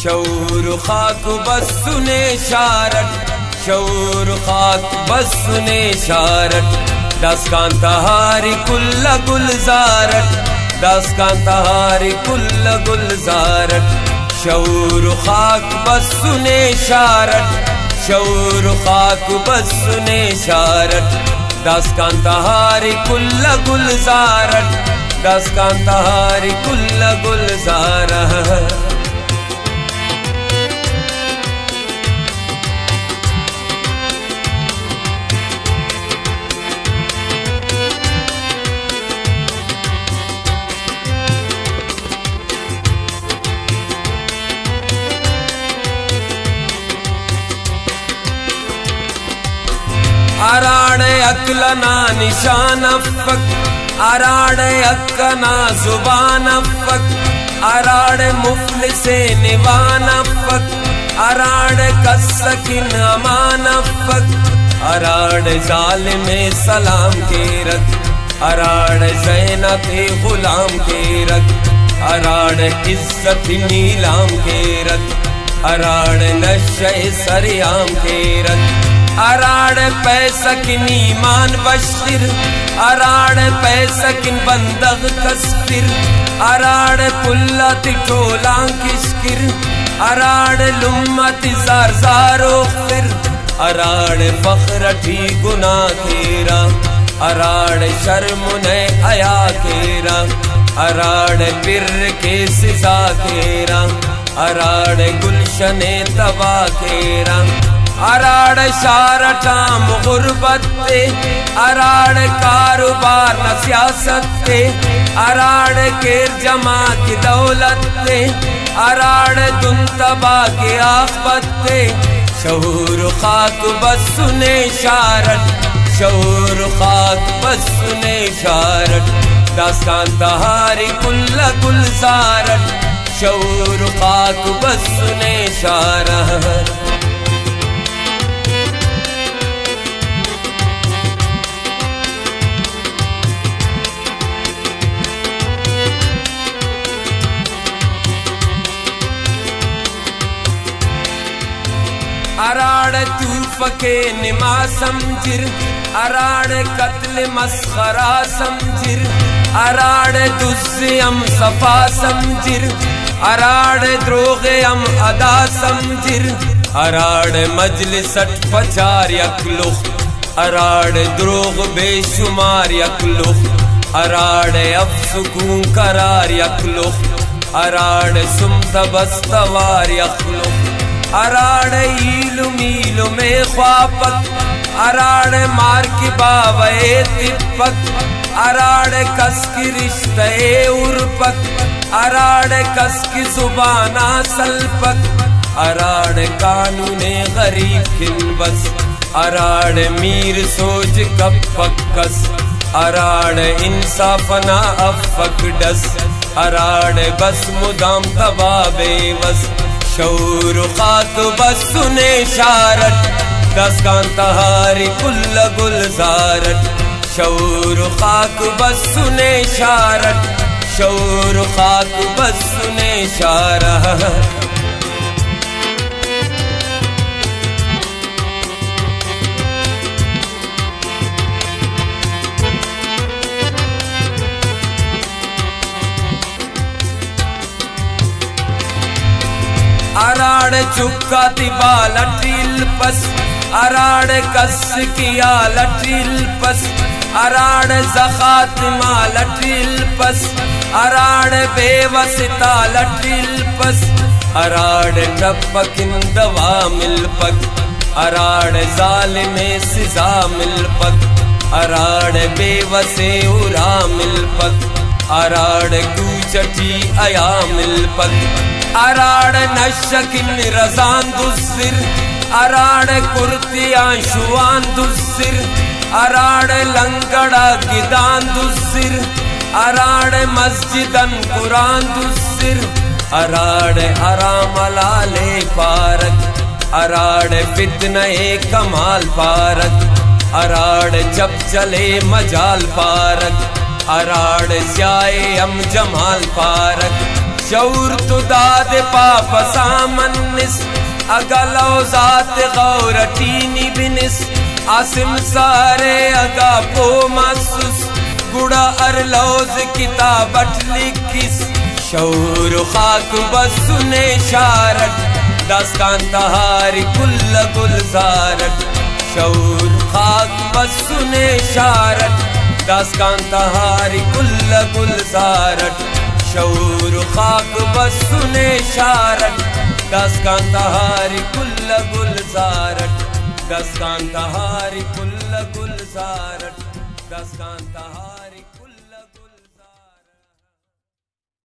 شعور خاک بس سنے شارٹ شعور خاک بس سنے شارٹ دستان تہاری کل گلزارٹ دستان تہاری کل گلزارٹ شعور خاک بس سنے شارٹ شعور خاک بس سنے شارٹ دستان تہاری کل گلزارٹ دستان تہاری کل گلزارٹ اراڑ اکلنا نشان افک اراڑ اکنا زبان افک اراڑ مفلس نوان افک اراڑ کسکن امان افک اراڑ ظالم سلام کے رکھ اراڑ زینت غلام کے رکھ اراڑ عزت نیلام کے رکھ اراڑ نشہ سریام کے رکھ اراڑ پیسکن ایمان بشر اراڑ پیسکن بندغ کسفر اراڑ پلت ٹولان کشکر اراڑ لمت زار زارو خر اراڑ فخرٹی گناہ کیرا اراڑ شرم نے حیا کیرا اراڑ بر کے سزا کیرا اراڑ گلشن تبا کیرا اراڑ شارٹام غربت تے اراڑ کاروبار نہ سیاست تے اراڑ کیر جمع کی دولت تے اراڑ دن تبا کی آخبت تے شعور خاک بس سنے شارٹ شعور خاک بس سنے شارٹ داستان تہاری کل گلزارٹ شعور خاک بس سنے شارٹ اراڑ توف کے نما سمجر اراڑ قتل مسخرہ سمجر اراڑ دز ام صفا سمجر اراڑ دروغ ام ادا سمجر اراڑ مجلسٹ پچار یکلخ اراڑ دروغ بے شمار یکلخ اراڑ افسکون قرار یکلخ اراڑ سمت بستوار یکلخ اراڑ ایلو میلو میں خواپک اراڑ مار کی باوے تپک اراڑ کس کی رشتہ ارپک اراڑ کس کی زبانہ سلپک اراڑ قانون غریب کن بس اراڑ میر سوچ کپک کس اراڑ انصافنا افک ڈس اراڑ بس مدام تبا بے وس شعور خاک بس سنے شارٹ دستان تہاری کل گلزارٹ شعور خاک بس سنے شارٹ شعور خاک بس سنے شارٹ اراڑ چکا تبا لٹیل پس اراڑ کس کیا لٹیل پس اراڑ زخات ما لٹیل پس اراڑ بے وسطا لٹیل پس اراڑ ٹپکن دوا مل پک اراڑ ظالم سزا مل پک اراڑ بے وسے ارا مل پک اراڑ کوچٹی ایا مل پک اراڑ نشکن رزان دسر اراڑ کرتیاں شوان دسر اراڑ لنگڑا گدان دسر اراڑ مسجدن قرآن دسر اراڑ ارام لالے پارک اراڑ فتنہ کمال پارک اراڑ جب چلے مجال پارک اراڑ سیائے ام جمال پارک شعور تو داد پاپ سامنس اگلو ذات غورتینی بنس آسم سارے اگا پو محسوس گڑا ارلوز کتابت لکھس شعور خاک بسنے شارت داستان تہاری کل گلزارت شعور خاک بسنے شارت داستان تہاری کل گلزارت شعور خاک بسنے شارت داستان تہاری کل گلزارت داستان تہاری کل گلزارت داستان تہاری